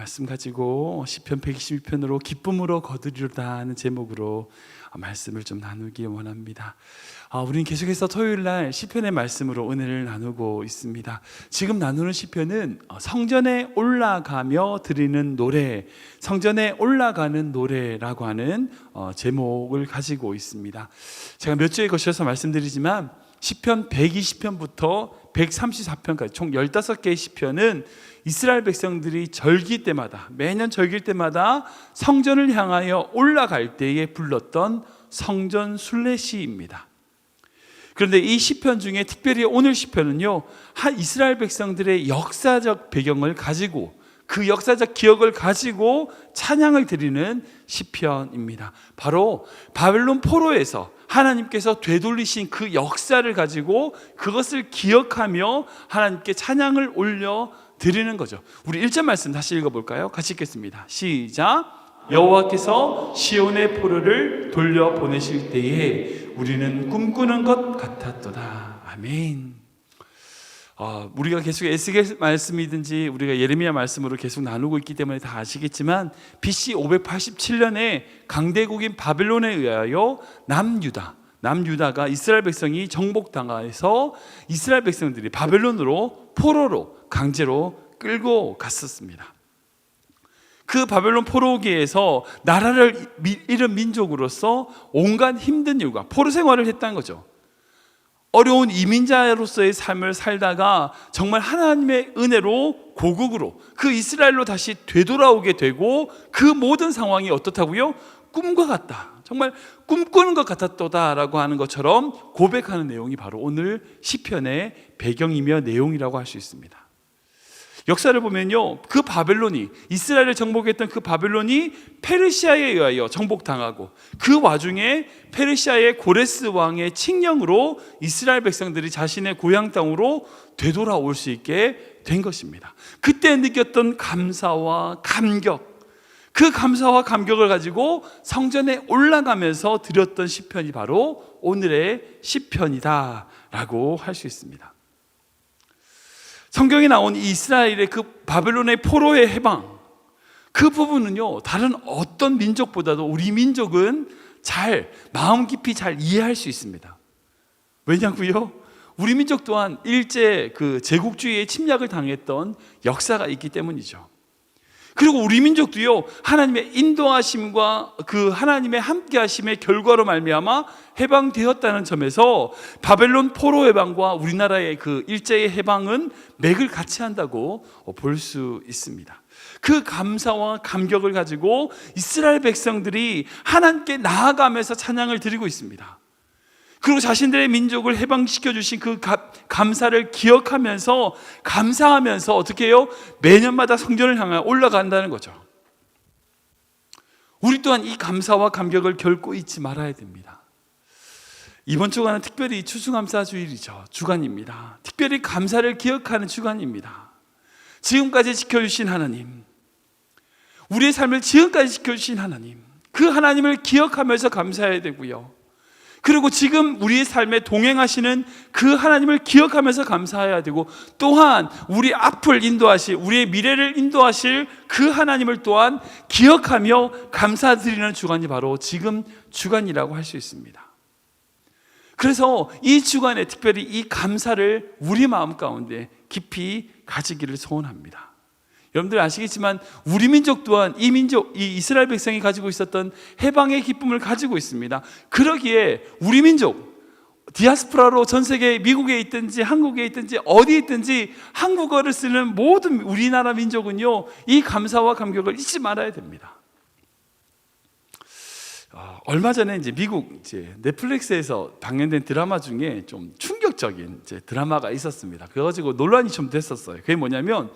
말씀 가지고 시편 122편으로 기쁨으로 거두리로다 하는 제목으로 말씀을 좀 나누기 원합니다. 우리는 계속해서 토요일날 시편의 말씀으로 은혜를 나누고 있습니다. 지금 나누는 시편은 성전에 올라가며 드리는 노래, 성전에 올라가는 노래라고 하는 제목을 가지고 있습니다. 제가 몇 주에 거쳐서 말씀드리지만 시편 120편부터 134편까지 총 15개의 시편은 이스라엘 백성들이 절기 때마다, 매년 절기 때마다 성전을 향하여 올라갈 때에 불렀던 성전 순례시입니다. 그런데 이 시편 중에 특별히 오늘 시편은요, 한 이스라엘 백성들의 역사적 배경을 가지고, 그 역사적 기억을 가지고 찬양을 드리는 시편입니다. 바로 바벨론 포로에서 하나님께서 되돌리신 그 역사를 가지고 그것을 기억하며 하나님께 찬양을 올려 드리는 거죠. 우리 1절 말씀 다시 읽어볼까요? 같이 읽겠습니다. 시작. 여호와께서 시온의 포로를 돌려보내실 때에 우리는 꿈꾸는 것 같았도다. 아멘. 우리가 계속 에스겔 말씀이든지 우리가 예레미야 말씀으로 계속 나누고 있기 때문에 다 아시겠지만 BC 587년에 강대국인 바벨론에 의하여 남유다가 이스라엘 백성이 정복당해서 이스라엘 백성들이 바벨론으로 포로로 강제로 끌고 갔었습니다. 그 바벨론 포로기에서 나라를 잃은 민족으로서 온갖 힘든 일과 포로 생활을 했다는 거죠. 어려운 이민자로서의 삶을 살다가 정말 하나님의 은혜로 고국으로 그 이스라엘로 다시 되돌아오게 되고 그 모든 상황이 어떻다고요? 꿈과 같다. 정말 꿈꾸는 것 같았도다라고 하는 것처럼 고백하는 내용이 바로 오늘 시편의 배경이며 내용이라고 할 수 있습니다. 역사를 보면요, 그 바벨론이, 이스라엘을 정복했던 그 바벨론이 페르시아에 의하여 정복당하고 그 와중에 페르시아의 고레스 왕의 칙령으로 이스라엘 백성들이 자신의 고향 땅으로 되돌아올 수 있게 된 것입니다. 그때 느꼈던 감사와 감격, 그 감사와 감격을 가지고 성전에 올라가면서 드렸던 시편이 바로 오늘의 시편이다라고 할 수 있습니다. 성경에 나온 이스라엘의 그 바벨론의 포로의 해방, 그 부분은요, 다른 어떤 민족보다도 우리 민족은 마음 깊이 잘 이해할 수 있습니다. 왜냐고요? 우리 민족 또한 일제 그 제국주의의 침략을 당했던 역사가 있기 때문이죠. 그리고 우리 민족도요, 하나님의 인도하심과 그 하나님의 함께하심의 결과로 말미암아 해방되었다는 점에서 바벨론 포로 해방과 우리나라의 그 일제의 해방은 맥을 같이 한다고 볼 수 있습니다. 그 감사와 감격을 가지고 이스라엘 백성들이 하나님께 나아가면서 찬양을 드리고 있습니다. 그리고 자신들의 민족을 해방시켜 주신 그 감사를 기억하면서 감사하면서 어떻게 해요? 매년마다 성전을 향해 올라간다는 거죠. 우리 또한 이 감사와 감격을 결코 잊지 말아야 됩니다. 이번 주간은 특별히 추수감사주일이죠. 주간입니다. 특별히 감사를 기억하는 주간입니다. 지금까지 지켜주신 하나님, 우리의 삶을 지금까지 지켜주신 하나님, 그 하나님을 기억하면서 감사해야 되고요, 그리고 지금 우리의 삶에 동행하시는 그 하나님을 기억하면서 감사해야 되고, 또한 우리 앞을 인도하실, 우리의 미래를 인도하실 그 하나님을 또한 기억하며 감사드리는 주간이 바로 지금 주간이라고 할 수 있습니다. 그래서 이 주간에 특별히 이 감사를 우리 마음 가운데 깊이 가지기를 소원합니다. 여러분들 아시겠지만 우리 민족 또한 이 이스라엘 백성이 가지고 있었던 해방의 기쁨을 가지고 있습니다. 그러기에 우리 민족, 디아스포라로 전 세계 미국에 있든지 한국에 있든지 어디에 있든지 한국어를 쓰는 모든 우리나라 민족은요, 이 감사와 감격을 잊지 말아야 됩니다. 얼마 전에 미국 넷플릭스에서 방영된 드라마 중에 좀 충격적인 드라마가 있었습니다. 그래가지고 논란이 좀 됐었어요. 그게 뭐냐면,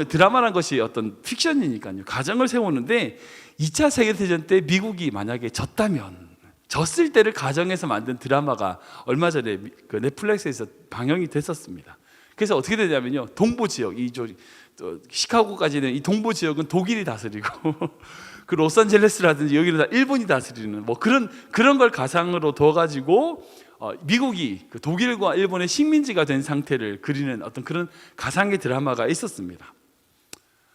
드라마란 것이 어떤 픽션이니까요, 가정을 세우는데 2차 세계대전 때 미국이 만약에 졌을 때를 가정해서 만든 드라마가 얼마 전에 그 넷플릭스에서 방영이 됐었습니다. 그래서 어떻게 되냐면요, 동부지역, 시카고까지는 이 동부지역은 독일이 다스리고 그 로스앤젤레스라든지 여기는 다 일본이 다스리는 그런 걸 가상으로 둬가지고 미국이 그 독일과 일본의 식민지가 된 상태를 그리는 어떤 그런 가상의 드라마가 있었습니다.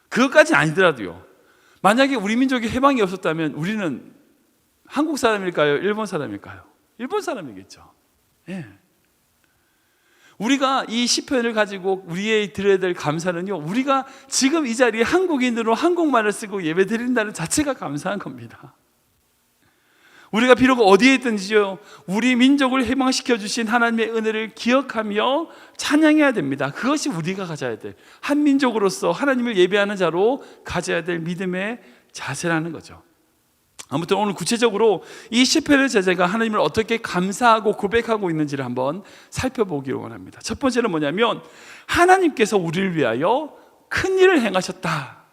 그것까지는 아니더라도요, 만약에 우리 민족이 해방이 없었다면 우리는 한국 사람일까요? 일본 사람일까요? 일본 사람이겠죠. 예. 우리가 이 시편을 가지고 우리의 드려야 될 감사는요, 우리가 지금 이 자리에 한국인으로 한국말을 쓰고 예배드린다는 자체가 감사한 겁니다. 우리가 비록 어디에 있든지요, 우리 민족을 해방시켜 주신 하나님의 은혜를 기억하며 찬양해야 됩니다. 그것이 우리가 가져야 될, 한 민족으로서 하나님을 예배하는 자로 가져야 될 믿음의 자세라는 거죠. 아무튼 오늘 구체적으로 이 시편의 제자가 하나님을 어떻게 감사하고 고백하고 있는지를 한번 살펴보기를 원합니다. 첫 번째는 뭐냐면, 하나님께서 우리를 위하여 큰 일을 행하셨다,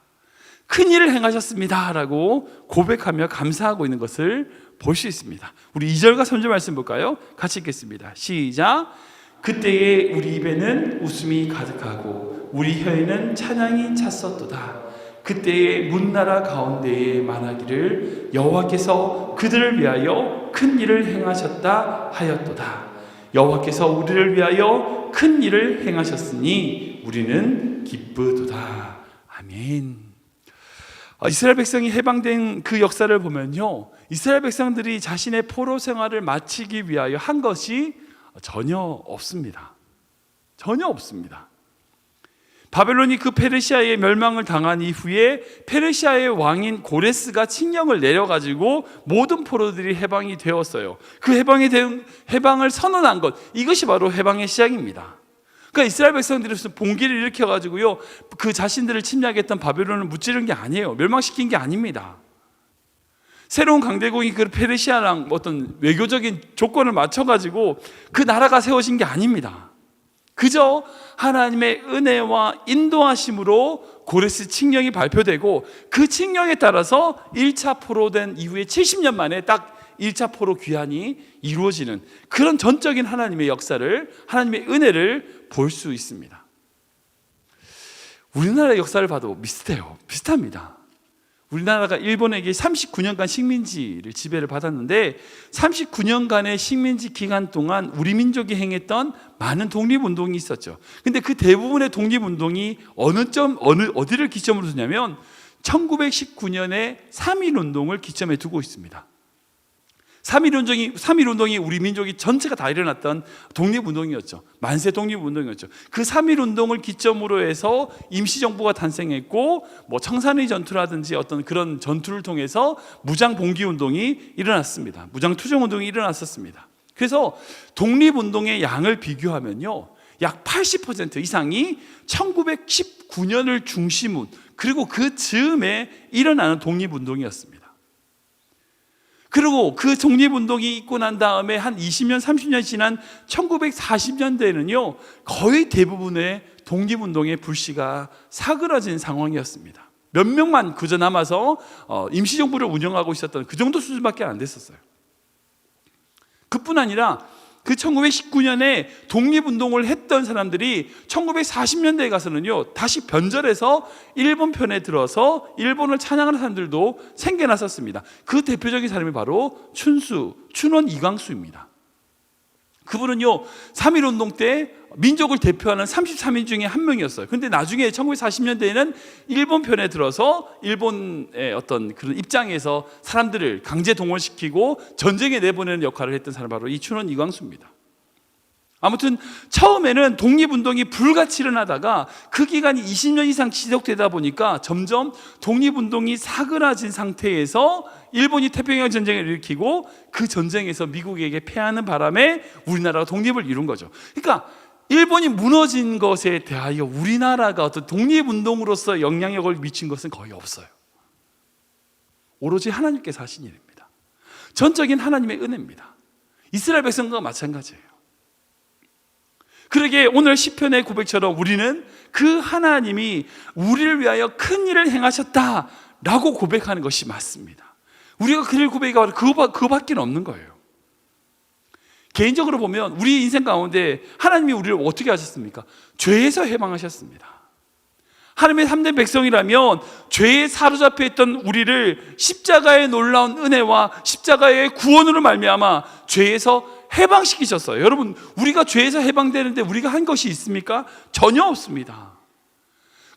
큰 일을 행하셨습니다 라고 고백하며 감사하고 있는 것을 볼 수 있습니다. 우리 2절과 3절 말씀 볼까요? 같이 읽겠습니다. 시작. 그때에 우리 입에는 웃음이 가득하고 우리 혀에는 찬양이 찼었도다. 그때에 문나라 가운데에 말하기를 여호와께서 그들을 위하여 큰 일을 행하셨다 하였도다. 여호와께서 우리를 위하여 큰 일을 행하셨으니 우리는 기쁘도다. 아멘. 이스라엘 백성이 해방된 그 역사를 보면요, 이스라엘 백성들이 자신의 포로 생활을 마치기 위하여 한 것이 전혀 없습니다. 전혀 없습니다. 바벨론이 그 페르시아의 멸망을 당한 이후에 페르시아의 왕인 고레스가 칙령을 내려가지고 모든 포로들이 해방이 되었어요. 그 해방을 선언한 것, 이것이 바로 해방의 시작입니다. 그러니까 이스라엘 백성들이 봉기를 일으켜가지고요, 그 자신들을 침략했던 바벨론을 무찌른 게 아니에요. 멸망시킨 게 아닙니다. 새로운 강대국이 그 페르시아랑 어떤 외교적인 조건을 맞춰가지고 그 나라가 세워진 게 아닙니다. 그저 하나님의 은혜와 인도하심으로 고레스 칙령이 발표되고, 그 칙령에 따라서 1차 포로된 이후에 70년 만에 딱 1차 포로 귀환이 이루어지는 그런 전적인 하나님의 역사를, 하나님의 은혜를 볼 수 있습니다. 우리나라의 역사를 봐도 비슷합니다. 우리나라가 일본에게 39년간 식민지를 지배를 받았는데, 39년간의 식민지 기간 동안 우리 민족이 행했던 많은 독립운동이 있었죠. 근데 그 대부분의 독립운동이 어디를 기점으로 두냐면 1919년에 3.1운동을 기점에 두고 있습니다. 3.1운동이 우리 민족이 전체가 다 일어났던 독립운동이었죠. 만세 독립운동이었죠. 그 3.1운동을 기점으로 해서 임시정부가 탄생했고, 청산리 전투라든지 어떤 그런 전투를 통해서 무장봉기운동이 일어났습니다. 무장투쟁운동이 일어났었습니다. 그래서 독립운동의 양을 비교하면요, 약 80% 이상이 1919년을 중심으로, 그리고 그 즈음에 일어나는 독립운동이었습니다. 그리고 그 독립운동이 있고 난 다음에 한 20년, 30년 지난 1940년대에는요, 거의 대부분의 독립운동의 불씨가 사그라진 상황이었습니다. 몇 명만 그저 남아서 임시정부를 운영하고 있었던 그 정도 수준밖에 안 됐었어요. 그뿐 아니라 그 1919년에 독립운동을 했던 사람들이 1940년대에 가서는요, 다시 변절해서 일본 편에 들어서 일본을 찬양하는 사람들도 생겨났었습니다. 그 대표적인 사람이 바로 춘원 이광수입니다. 그분은요, 3.1운동 때 민족을 대표하는 33인 중에 한 명이었어요. 근데 나중에 1940년대에는 일본 편에 들어서 일본의 어떤 그런 입장에서 사람들을 강제 동원시키고 전쟁에 내보내는 역할을 했던 사람이 바로 이 춘원 이광수입니다. 아무튼 처음에는 독립운동이 불같이 일어나다가 그 기간이 20년 이상 지속되다 보니까 점점 독립운동이 사그라진 상태에서 일본이 태평양 전쟁을 일으키고, 그 전쟁에서 미국에게 패하는 바람에 우리나라가 독립을 이룬 거죠. 그러니까 일본이 무너진 것에 대하여 우리나라가 어떤 독립운동으로서 영향력을 미친 것은 거의 없어요. 오로지 하나님께서 하신 일입니다. 전적인 하나님의 은혜입니다. 이스라엘 백성과 마찬가지예요. 그러게 오늘 시편의 고백처럼 우리는 그 하나님이 우리를 위하여 큰 일을 행하셨다라고 고백하는 것이 맞습니다. 우리가 그 일 고백하고 그거밖에 없는 거예요. 개인적으로 보면 우리 인생 가운데 하나님이 우리를 어떻게 하셨습니까? 죄에서 해방하셨습니다. 하나님의 참된 백성이라면 죄에 사로잡혀 있던 우리를 십자가의 놀라운 은혜와 십자가의 구원으로 말미암아 죄에서 해방시키셨어요. 여러분, 우리가 죄에서 해방되는데 우리가 한 것이 있습니까? 전혀 없습니다.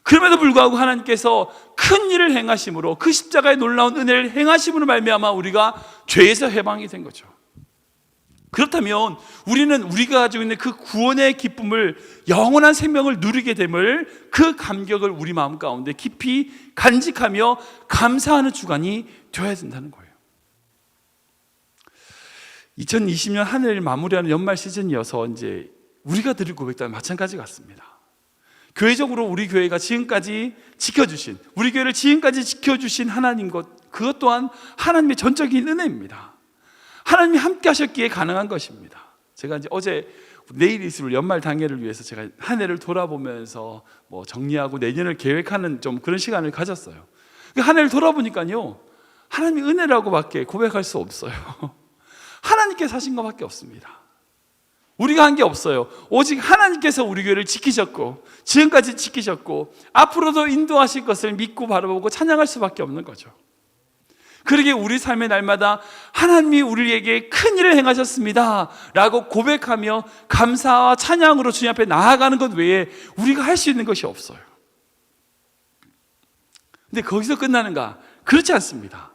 그럼에도 불구하고 하나님께서 큰 일을 행하심으로, 그 십자가의 놀라운 은혜를 행하심으로 말미암아 우리가 죄에서 해방이 된 거죠. 그렇다면 우리는 우리가 가지고 있는 그 구원의 기쁨을, 영원한 생명을 누리게 됨을, 그 감격을 우리 마음 가운데 깊이 간직하며 감사하는 주간이 되어야 된다는 거예요. 2020년 한 해를 마무리하는 연말 시즌이어서 이제 우리가 드릴 고백도 마찬가지 같습니다. 교회적으로 우리 교회가 지금까지 지켜주신, 우리 교회를 지금까지 지켜주신 하나님 그것 또한 하나님의 전적인 은혜입니다. 하나님이 함께 하셨기에 가능한 것입니다. 제가 이제 어제 내일 있을 연말 당회를 위해서 제가 한 해를 돌아보면서 정리하고 내년을 계획하는 좀 그런 시간을 가졌어요. 한 해를 돌아보니까요, 하나님의 은혜라고밖에 고백할 수 없어요. 하나님께서 하신 것밖에 없습니다. 우리가 한 게 없어요. 오직 하나님께서 우리 교회를 지키셨고, 지금까지 지키셨고, 앞으로도 인도하실 것을 믿고 바라보고 찬양할 수밖에 없는 거죠. 그러기에 우리 삶의 날마다 하나님이 우리에게 큰 일을 행하셨습니다 라고 고백하며 감사와 찬양으로 주님 앞에 나아가는 것 외에 우리가 할 수 있는 것이 없어요. 근데 거기서 끝나는가? 그렇지 않습니다.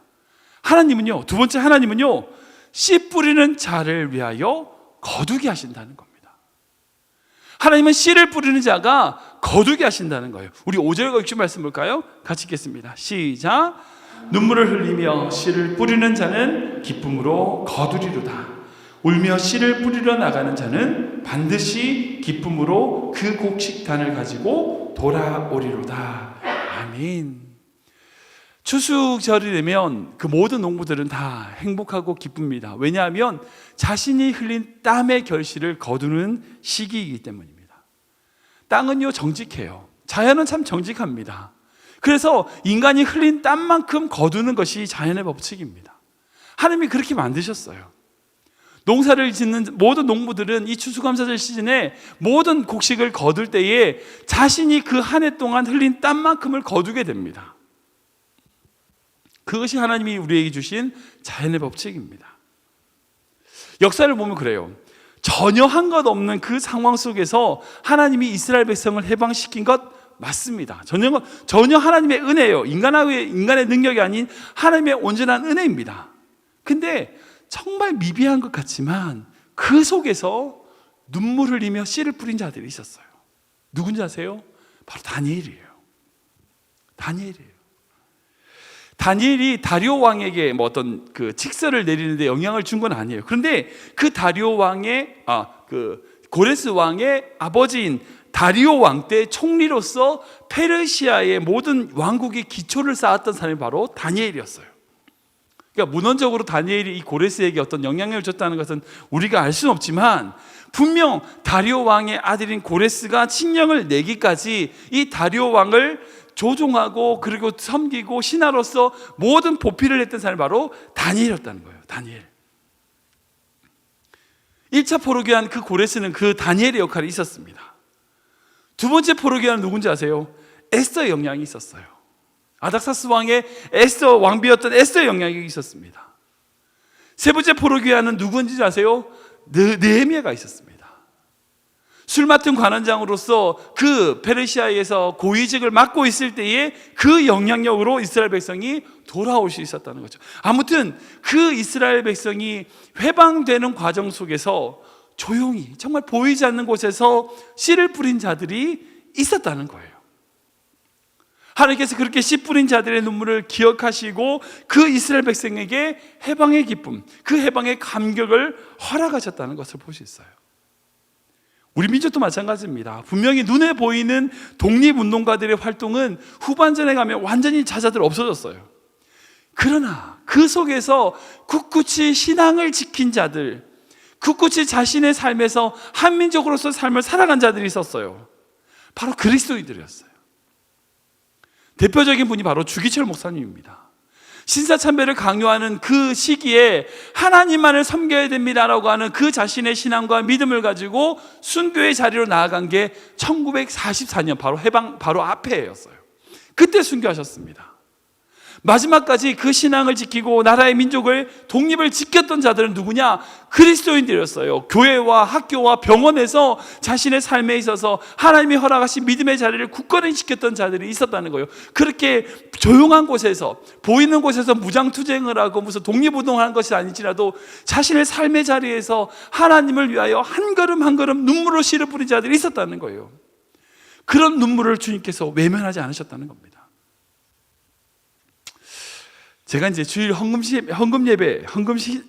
하나님은요, 두 번째 하나님은요, 씨 뿌리는 자를 위하여 거두게 하신다는 겁니다. 하나님은 씨를 뿌리는 자가 거두게 하신다는 거예요. 우리 5절과 6절 말씀 볼까요? 같이 읽겠습니다. 시작. 눈물을 흘리며 씨를 뿌리는 자는 기쁨으로 거두리로다. 울며 씨를 뿌리러 나가는 자는 반드시 기쁨으로 그 곡식단을 가지고 돌아오리로다. 아멘. 추수절이 되면 그 모든 농부들은 다 행복하고 기쁩니다. 왜냐하면 자신이 흘린 땀의 결실을 거두는 시기이기 때문입니다. 땅은요, 정직해요. 자연은 참 정직합니다. 그래서 인간이 흘린 땀만큼 거두는 것이 자연의 법칙입니다. 하나님이 그렇게 만드셨어요. 농사를 짓는 모든 농부들은 이 추수감사절 시즌에 모든 곡식을 거둘 때에 자신이 그 한 해 동안 흘린 땀만큼을 거두게 됩니다. 그것이 하나님이 우리에게 주신 자연의 법칙입니다. 역사를 보면 그래요. 전혀 한 것 없는 그 상황 속에서 하나님이 이스라엘 백성을 해방시킨 것 맞습니다. 전혀 하나님의 은혜예요. 인간의 능력이 아닌 하나님의 온전한 은혜입니다. 근데 정말 미비한 것 같지만 그 속에서 눈물을 흘리며 씨를 뿌린 자들이 있었어요. 누군지 아세요? 바로 다니엘이에요. 다니엘이 다리오 왕에게 어떤 그 직서를 내리는데 영향을 준 건 아니에요. 그런데 그 다리오 왕의 고레스 왕의 아버지인 다리오 왕 때 총리로서 페르시아의 모든 왕국의 기초를 쌓았던 사람이 바로 다니엘이었어요. 그러니까 문헌적으로 다니엘이 이 고레스에게 어떤 영향력을 줬다는 것은 우리가 알 수는 없지만, 분명 다리오 왕의 아들인 고레스가 칙령을 내기까지 이 다리오 왕을 조종하고 그리고 섬기고 신하로서 모든 보필을 했던 사람이 바로 다니엘이었다는 거예요. 다니엘. 1차 포로기한 그 고레스는 그 다니엘의 역할이 있었습니다. 두 번째 포로기한은 누군지 아세요? 에스더의 영향이 있었어요. 아닥사스 왕의 왕비였던 에스더의 영향이 있었습니다. 세 번째 포로기한은 누군지 아세요? 느헤미야가 있었습니다. 술 맡은 관원장으로서 그 페르시아에서 고위직을 맡고 있을 때에 그 영향력으로 이스라엘 백성이 돌아올 수 있었다는 거죠. 아무튼 그 이스라엘 백성이 회방되는 과정 속에서 조용히, 정말 보이지 않는 곳에서 씨를 뿌린 자들이 있었다는 거예요. 하나님께서 그렇게 씨 뿌린 자들의 눈물을 기억하시고 그 이스라엘 백성에게 해방의 기쁨, 그 해방의 감격을 허락하셨다는 것을 볼 수 있어요. 우리 민족도 마찬가지입니다. 분명히 눈에 보이는 독립운동가들의 활동은 후반전에 가면 완전히 자자들 없어졌어요. 그러나 그 속에서 굳굳이 신앙을 지킨 자들, 굳굳이 자신의 삶에서 한민족으로서 삶을 살아간 자들이 있었어요. 바로 그리스도인들이었어요. 대표적인 분이 바로 주기철 목사님입니다. 신사참배를 강요하는 그 시기에 하나님만을 섬겨야 됩니다라고 하는 그 자신의 신앙과 믿음을 가지고 순교의 자리로 나아간 게 1944년 바로 해방 바로 앞에였어요. 그때 순교하셨습니다. 마지막까지 그 신앙을 지키고 나라의 민족을 독립을 지켰던 자들은 누구냐? 그리스도인들이었어요. 교회와 학교와 병원에서 자신의 삶에 있어서 하나님이 허락하신 믿음의 자리를 굳건히 지켰던 자들이 있었다는 거예요. 그렇게 조용한 곳에서, 보이는 곳에서 무장투쟁을 하고 무슨 독립운동을 하는 것이 아니지라도 자신의 삶의 자리에서 하나님을 위하여 한 걸음 한 걸음 눈물로 씨를 뿌린 자들이 있었다는 거예요. 그런 눈물을 주님께서 외면하지 않으셨다는 겁니다. 제가 이제 주일 헌금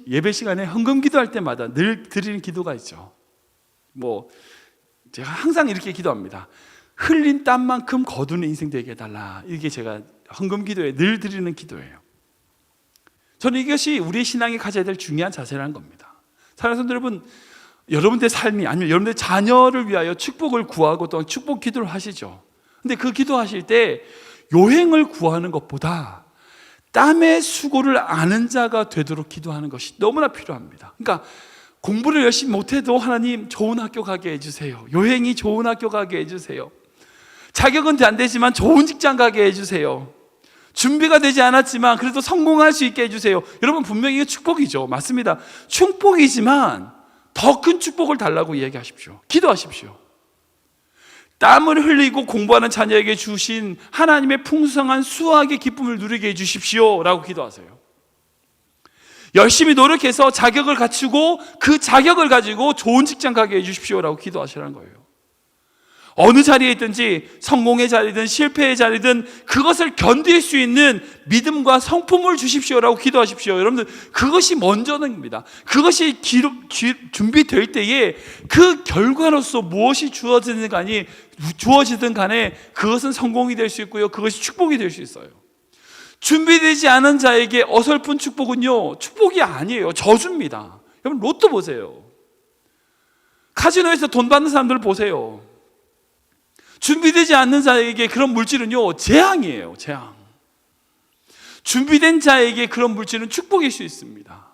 예배 시간에 헌금 기도할 때마다 늘 드리는 기도가 있죠. 제가 항상 이렇게 기도합니다. 흘린 땀만큼 거두는 인생 되게 해달라. 이게 제가 헌금 기도에 늘 드리는 기도예요. 저는 이것이 우리의 신앙이 가져야 될 중요한 자세라는 겁니다. 사랑하는 성도 여러분, 여러분들의 삶이 아니면 여러분들의 자녀를 위하여 축복을 구하고 또 축복 기도를 하시죠. 근데 그 기도하실 때 요행을 구하는 것보다 땀의 수고를 아는 자가 되도록 기도하는 것이 너무나 필요합니다. 그러니까 공부를 열심히 못해도 하나님 좋은 학교 가게 해주세요. 요행이 좋은 학교 가게 해주세요. 자격은 안 되지만 좋은 직장 가게 해주세요. 준비가 되지 않았지만 그래도 성공할 수 있게 해주세요. 여러분, 분명히 이거 축복이죠. 맞습니다. 축복이지만 더 큰 축복을 달라고 이야기하십시오. 기도하십시오. 땀을 흘리고 공부하는 자녀에게 주신 하나님의 풍성한 수학의 기쁨을 누리게 해주십시오 라고 기도하세요. 열심히 노력해서 자격을 갖추고 그 자격을 가지고 좋은 직장 가게 해주십시오 라고 기도하시라는 거예요. 어느 자리에 있든지 성공의 자리든 실패의 자리든 그것을 견딜 수 있는 믿음과 성품을 주십시오라고 기도하십시오. 여러분들, 그것이 먼저입니다. 그것이 준비될 때에 그 결과로서 무엇이 주어지든 간에 그것은 성공이 될 수 있고요, 그것이 축복이 될 수 있어요. 준비되지 않은 자에게 어설픈 축복은요, 축복이 아니에요. 저주입니다. 여러분, 로또 보세요. 카지노에서 돈 받는 사람들을 보세요. 준비되지 않는 자에게 그런 물질은요, 재앙이에요. 재앙. 준비된 자에게 그런 물질은 축복일 수 있습니다.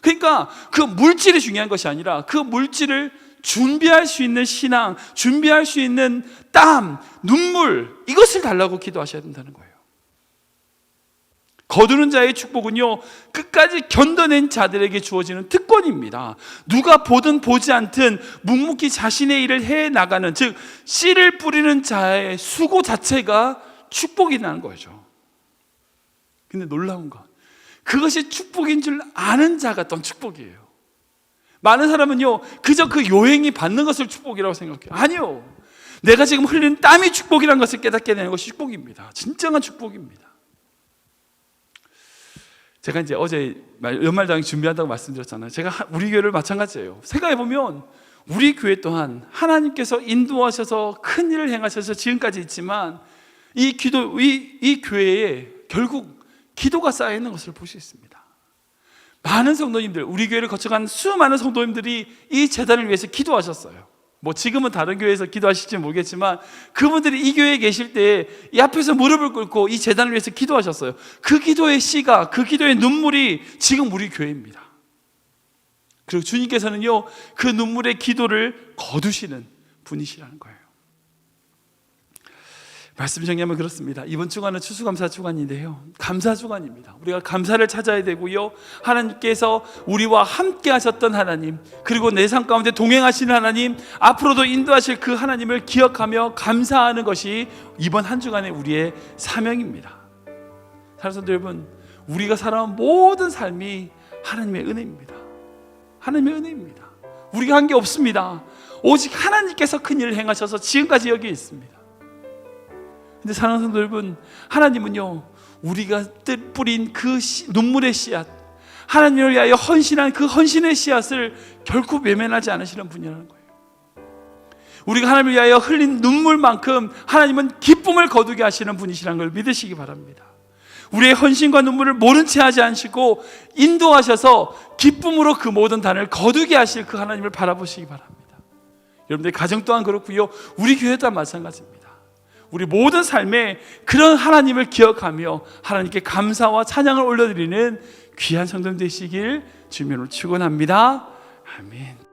그러니까 그 물질이 중요한 것이 아니라 그 물질을 준비할 수 있는 신앙, 준비할 수 있는 땀, 눈물, 이것을 달라고 기도하셔야 된다는 거예요. 거두는 자의 축복은요, 끝까지 견뎌낸 자들에게 주어지는 특권입니다. 누가 보든 보지 않든 묵묵히 자신의 일을 해나가는, 즉 씨를 뿌리는 자의 수고 자체가 축복이라는 거죠. 근데 놀라운 건 그것이 축복인 줄 아는 자가 또 축복이에요. 많은 사람은요, 그저 그 요행이 받는 것을 축복이라고 생각해요. 아니요, 내가 지금 흘린 땀이 축복이라는 것을 깨닫게 되는 것이 축복입니다. 진정한 축복입니다. 제가 이제 어제 연말당이 준비한다고 말씀드렸잖아요. 제가 우리 교회를 마찬가지예요. 생각해보면 우리 교회 또한 하나님께서 인도하셔서 큰 일을 행하셔서 지금까지 있지만 이 교회에 결국 기도가 쌓여있는 것을 볼 수 있습니다. 많은 성도님들, 우리 교회를 거쳐간 수많은 성도님들이 이 재단을 위해서 기도하셨어요. 지금은 다른 교회에서 기도하실지 모르겠지만 그분들이 이 교회에 계실 때 이 앞에서 무릎을 꿇고 이 재단을 위해서 기도하셨어요. 그 기도의 씨가, 그 기도의 눈물이 지금 우리 교회입니다. 그리고 주님께서는요, 그 눈물의 기도를 거두시는 분이시라는 거예요. 말씀 정리하면 그렇습니다. 이번 주간은 추수감사 주간인데요, 감사 주간입니다. 우리가 감사를 찾아야 되고요, 하나님께서 우리와 함께 하셨던 하나님, 그리고 내 삶 가운데 동행하시는 하나님, 앞으로도 인도하실 그 하나님을 기억하며 감사하는 것이 이번 한 주간의 우리의 사명입니다. 사랑하는 성도 여러분, 우리가 살아온 모든 삶이 하나님의 은혜입니다. 하나님의 은혜입니다. 우리가 한 게 없습니다. 오직 하나님께서 큰 일을 행하셔서 지금까지 여기 있습니다. 근데 사랑하는 성도 여러분, 하나님은요, 우리가 뿌린 그 눈물의 씨앗, 하나님을 위하여 헌신한 그 헌신의 씨앗을 결코 외면하지 않으시는 분이라는 거예요. 우리가 하나님을 위하여 흘린 눈물만큼 하나님은 기쁨을 거두게 하시는 분이시라는 걸 믿으시기 바랍니다. 우리의 헌신과 눈물을 모른 채 하지 않으시고 인도하셔서 기쁨으로 그 모든 단을 거두게 하실 그 하나님을 바라보시기 바랍니다. 여러분들의 가정 또한 그렇고요, 우리 교회 또한 마찬가지입니다. 우리 모든 삶에 그런 하나님을 기억하며 하나님께 감사와 찬양을 올려드리는 귀한 성도님 되시길 주님으로 축원합니다. 아멘.